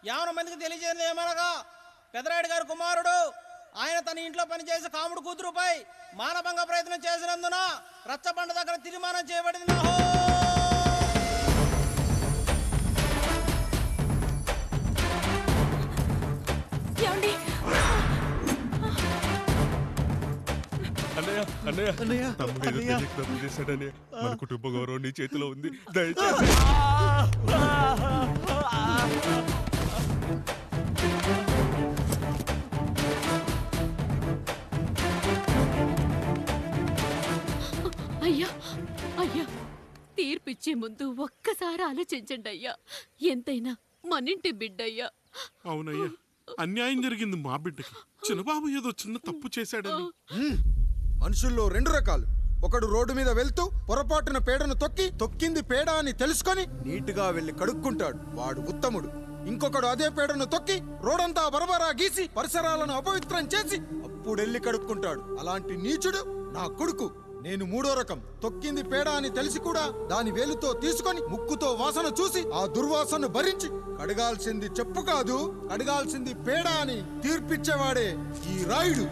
యావన మందికి తెలియజేయదు ఏమనగా పెదరాయుడు గారి కుమారుడు ఆయన తన ఇంట్లో పనిచేసే కాముడు కూతురుపై మానభంగ ప్రయత్నం చేసినందున రచ్చబండ దగ్గర తీర్మానం చేయబడింది. తప్పు చేశాడని మన కుటుంబ గౌరవం నీ చేతిలో ఉంది. దయచేసి అయ్యా అయ్యా, తీర్పిచ్చే ముందు ఒక్కసారి ఆలోచించండి అయ్యా. ఎంతైనా మనింటి బిడ్డయ్యా. అవునయ్యా, అన్యాయం జరిగింది మా బిడ్డకి. చిన్నబాబు ఏదో చిన్న తప్పు చేశాడని. మనుషుల్లో రెండు రకాలు. ఒకడు రోడ్డు మీద వెళ్తూ పొరపాటున పేడను తొక్కింది పేడ అని తెలుసుకొని నీటుగా వెళ్లి కడుక్కుంటాడు, వాడు ఉత్తముడు. ఇంకొకడు అదే పేడను తొక్కి రోడంతా బరబరా గీసి పరిసరాలను అపవిత్రం చేసి అప్పుడెళ్ళి కడుక్కుంటాడు. అలాంటి నీచుడు నా కొడుకు. నేను మూడో రకం. తొక్కింది పేడ అని తెలిసి కూడా దాని వేలుతో తీసుకొని ముక్కుతో వాసన చూసి ఆ దుర్వాసన భరించి కడగాల్సింది చెప్పు కాదు, కడగాల్సింది పేడ అని తీర్పిచ్చేవాడే ఈ రాయుడు.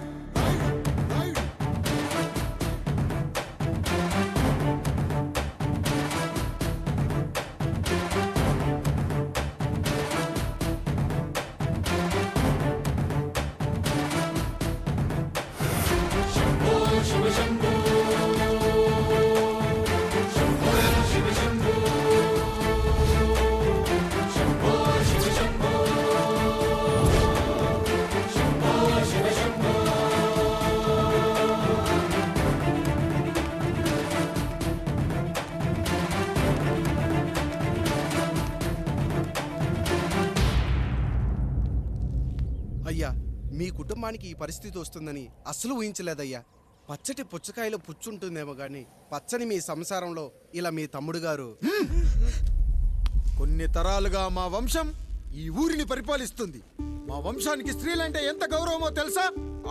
అయ్యా, మీ కుటుంబానికి ఈ పరిస్థితి వస్తుందని అస్సలు ఊహించలేదయ్యా. పచ్చటి పుచ్చకాయలో పుచ్చుంటుందేమో గాని పచ్చని మీ సంసారంలో ఇలా మీ తమ్ముడు గారు. కొన్ని తరాలుగా మా వంశం ఈ ఊరిని పరిపాలిస్తుంది. మా వంశానికి స్త్రీలంటే ఎంత గౌరవమో తెలుసా?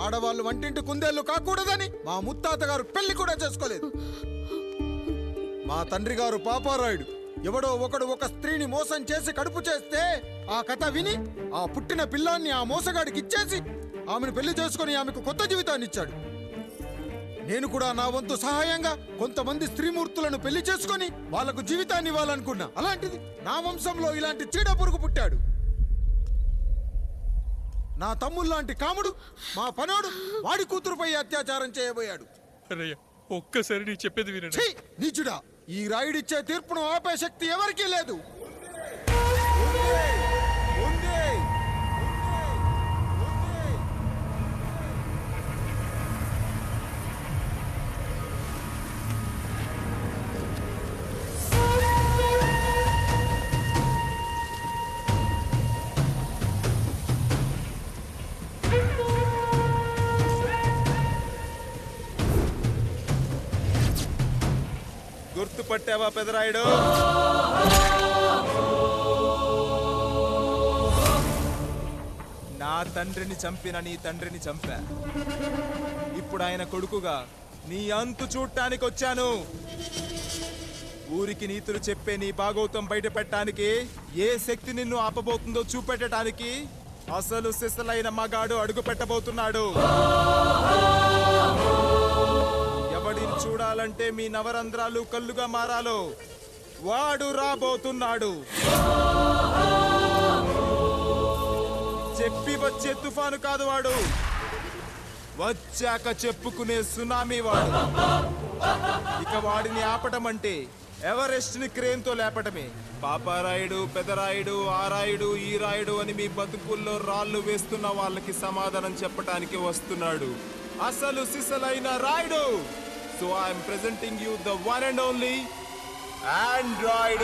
ఆడవాళ్ళు వంటింటి కుందేళ్లు కాకూడదని మా ముత్తాత గారు పెళ్లి కూడా చేసుకోలేదు. మా తండ్రి గారు పాపారాయుడు ఎవడో ఒకడు ఒక స్త్రీని మోసం చేసి కడుపు చేస్తే ఆ కథ విని ఆ పుట్టిన పిల్లాన్ని ఆ మోసగాడికి ఇచ్చేసి ఆమెను పెళ్లి చేసుకుని ఆమెకు కొత్త జీవితాన్ని ఇచ్చాడు. నేను కూడా నా వంతు సహాయంగా కొంతమంది స్త్రీమూర్తులను పెళ్లి చేసుకుని వాళ్లకు జీవితాన్ని ఇవ్వాలనుకున్నా. అలాంటిది నా వంశంలో ఇలాంటి చీడ పురుగు పుట్టాడు. నా తమ్ముళ్లాంటి కాముడు మా పనోడు వాడి కూతురుపై అత్యాచారం చేయబోయాడు. ఒక్కసారి నీ చెప్పేది వినండి. నీచుడా, ఈ రాయుడిచ్చే తీర్పును ఆపే శక్తి ఎవరికీ లేదు. గుర్తుపట్టావా పెదరాయుడు? నా తండ్రిని చంపిన నీ తండ్రిని చంపా. ఇప్పుడు ఆయన కొడుకుగా నీ అంతు చూడటానికి వచ్చాను. ఊరికి నీతులు చెప్పే నీ భాగవతం బయట పెట్టడానికి ఏ శక్తి నిన్ను ఆపబోతుందో చూపెట్టడానికి అసలు సిసలైన మగాడు అడుగు పెట్టబోతున్నాడు. ఎవడిని చూడాలంటే మీ నవరంధ్రాలు కళ్ళుగా మారాలో వాడు రాబోతున్నాడు. చెప్పి వచ్చే తుఫాను కాదు వాడు, వచ్చాక చెప్పుకునే సునామీ వాడు. ఇక వాడిని ఆపటం అంటే ఎవరెస్ట్ ని క్రేన్ తో లేపటమే. పాపారాయుడు, పెదరాయుడు, ఆ రాయుడు, ఈ రాయుడు అని మీ బతుకుల్లో రాళ్లు వేస్తున్న వాళ్ళకి సమాధానం చెప్పటానికి వస్తున్నాడు అసలు సిసలైన Rayudu. So I am presenting you the one and only Android.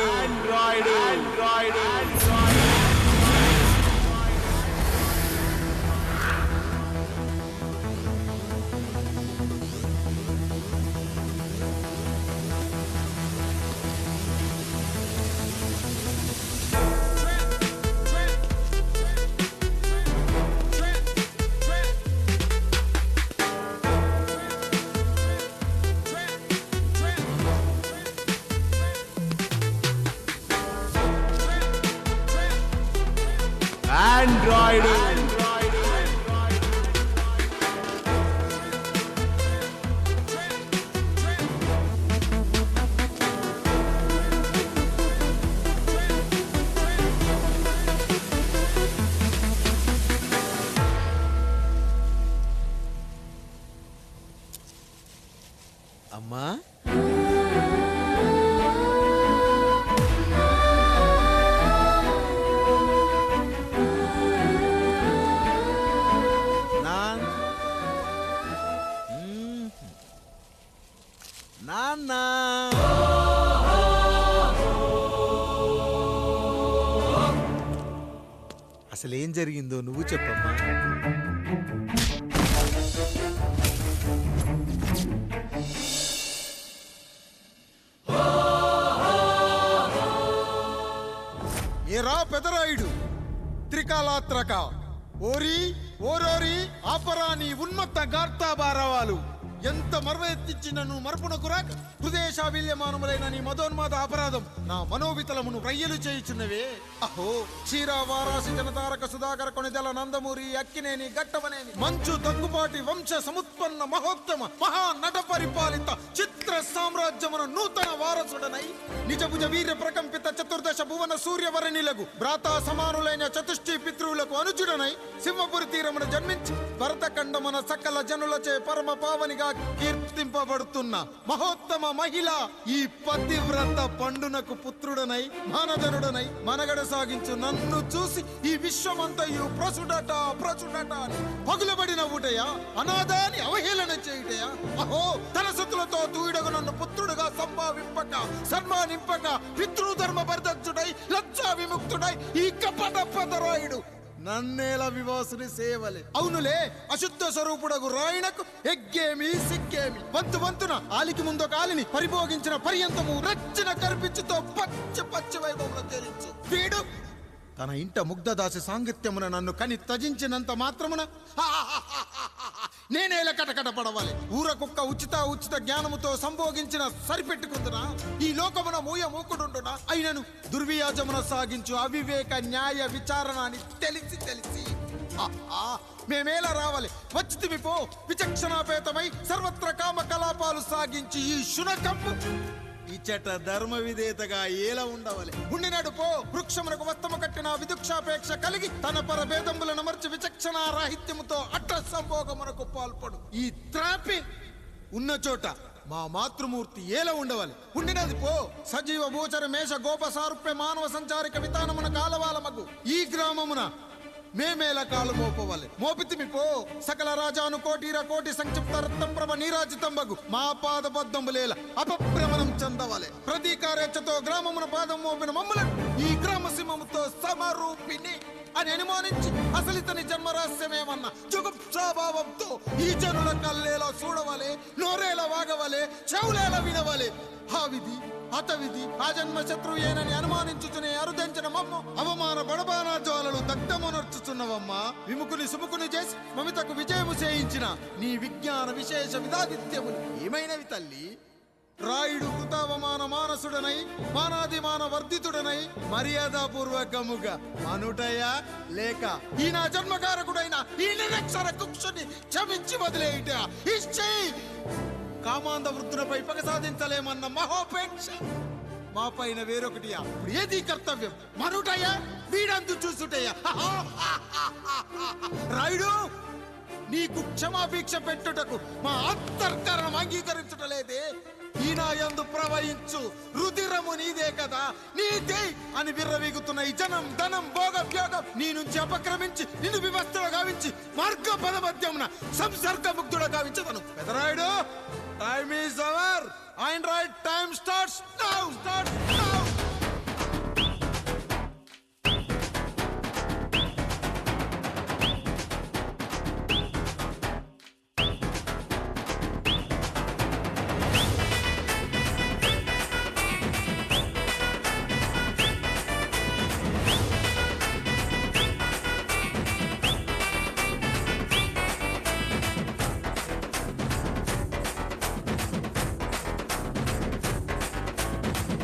Android. అమ్మా నాన్న అసలేం జరిగిందో నువ్వు చెప్పమ్మా. ఏరా పెదరాయుడు త్రికాలాత్రక ఓరి ఓరోరి ఆపరాని ఉన్మత్త గార్తాబారవాలు ఎంత మర్వెత్తించిన నువ్వు మరపునకు రాక హృదయశావిల్యమానములైన నీ మదోన్మాద అపరాధం నా మనోవితలమును రయ్యలు చేయుచున్నవే. అహో క్షీర వారాసి జనతారక సుధాకర కొనిదెల నందమూరి అక్కినేని గట్టవనేని మంచు దగ్గుపాటి వంశ సముత్పన్న మహోత్తమ మహా నట పరిపాలిత చిత్ర సామ్రాజ్యమున నూతన వారసుడనై నిజభుజ వీర్య ప్రకంపిత చతుర్దశ భువన సూర్యవరణిలకు భ్రాతా సమానులైన చతుష్టి పితృవులకు అనుజుడనై సింహపురి తీరమున జన్మించి భరతఖండమున సకల జనులచే పరమ పావనిగా కీర్తింపబడుతున్న మహోత్తమ మహిళ ఈ పతివ్రత పండునకు పుత్రుడనై మానధనుడనై మనగడ సాగించు నన్ను చూసి ఈ విశ్వమంతయు ప్రసుడట అని పగులబడిన ఊటయా అనాథాన్ని అవహేళన చేయుటయా. అహో తన సతులతో తూయిడగు నన్ను పుత్రుడుగా సంభావింపక సన్మానింపక పితృధర్మ పరిదక్షుడై లజ్జా విముక్తుడై ఈ కపట పదరాయుడు నన్నేల వివాసుని సేవలే. అవునులే అశుద్ధ స్వరూపుడగు రాయణకు ఎగ్గేమి సిగ్గేమి వంతు వంతున ఆలికి ముందొక ఆలిని పరిభోగించిన పర్యంతము రచ్చన కర్పించుతో పచ్చి వైభవంలో తేలించు వీడు తన ఇంట ముగ్ధదాసి సాంగత్యమున నన్ను కని త్యజించినంత మాత్రమున నేనేలా కటకట పడవాలి. ఊర కుక్క ఉచిత జ్ఞానముతో సంభోగించిన సరిపెట్టుకుంటున్నా ఈ లోకమున మూకుడుండునా అయినను దుర్వ్యాజమున సాగించు అవివేక న్యాయ విచారణ అని తెలిసి మేమేలా రావాలి వచ్చితిమి పో విచక్షణాపేతమై సర్వత్ర కామ కలాపాలు సాగించి ఈ శునకమ్ము ఇచ్చట ధర్మ విధేతగా ఏలా ఉండవాలి. ఉండినాడు పో వృక్షమునకు వత్తము కట్టిన విదుక్షాపేక్ష కలిగి తన పరభేదములను మర్చి విచక్షణ రాహిత్యముతో అట్ట సంభోగమునకు పాల్పడు ఈ త్రాపి ఉన్న చోట మా మాతృమూర్తి ఏలా ఉండవాలి. ఉండినది పో సజీవ భూచర మేష గోప సారూప్య మానవ సంచారిక విధానమున కాలవాల మగు ఈ గ్రామమున మేమేలా కాలు మోపవాలి. మోపితిమి పో సకల రాజాను కోటి సంక్షిప్త రత్నప్రభ నీరాజితంబగు మా పాదబద్ధములేల అపభ్రమణం చెందవాలి. ప్రతీకారేచ్ఛతో గ్రామమున పాదం మోపిన మమ్మలను ఈ గ్రామ సింహముతో సమరూపిణి అని అనుమానించి అసలితని జన్మరహస్యమేమన్నా జుగుప్సాభావంతో ఈ జనుల కల్లేలా చూడవాలి, నోరేలా వాగవాలి, చెవులేలా వినవాలి. ఆ విధి హతవిధి ఆ జన్మ శత్రువు ఏనని అనుమానించుచునే అరుదించిన మమ్మ అవమాన బడబానా జ్వాలలు దగ్ధమునర్చుచున్నవమ్మా. విముకుని సుముకుని చేసి మమితకు విజయము చేయించిన నీ విజ్ఞాన విశేష విధాదిత్యములు ఏమైనవి తల్లి. రాయుడు కృతావమాన మానసుడనై మానాదిమాన వర్ధితుడనై మర్యాదాపూర్వకముగా అనుటయా లేక ఈ నా జన్మకారకుడైన ఈ నిరక్షర కుక్షుని క్షమించి వదిలేయుట ఇష్టి కామాంధ వృద్ధులపై పగ సాధించలేమన్న మహోపేక్ష మా పైన వేరొకటియా. ఇప్పుడు ఏది కర్తవ్యం మనుటయా వీడంతు చూసుటయా. రాయుడు నీకు క్షమాభిక్ష పెట్టుటకు మా అంతర్కరణం అంగీకరించుటలేదే. ఈనాయందు ప్రవహించు రుధిరము నీదే కదా, నీదే అని విర్రవీగుతున్న ఈ జనం ధనం భోగం నీ నుంచి అపక్రమించి నిన్ను వివస్థలో గావించి మార్గ పదమధ్యమున సంసర్గ ముక్తుడ గావించదను. Pedarayudu time is our. Android time starts now.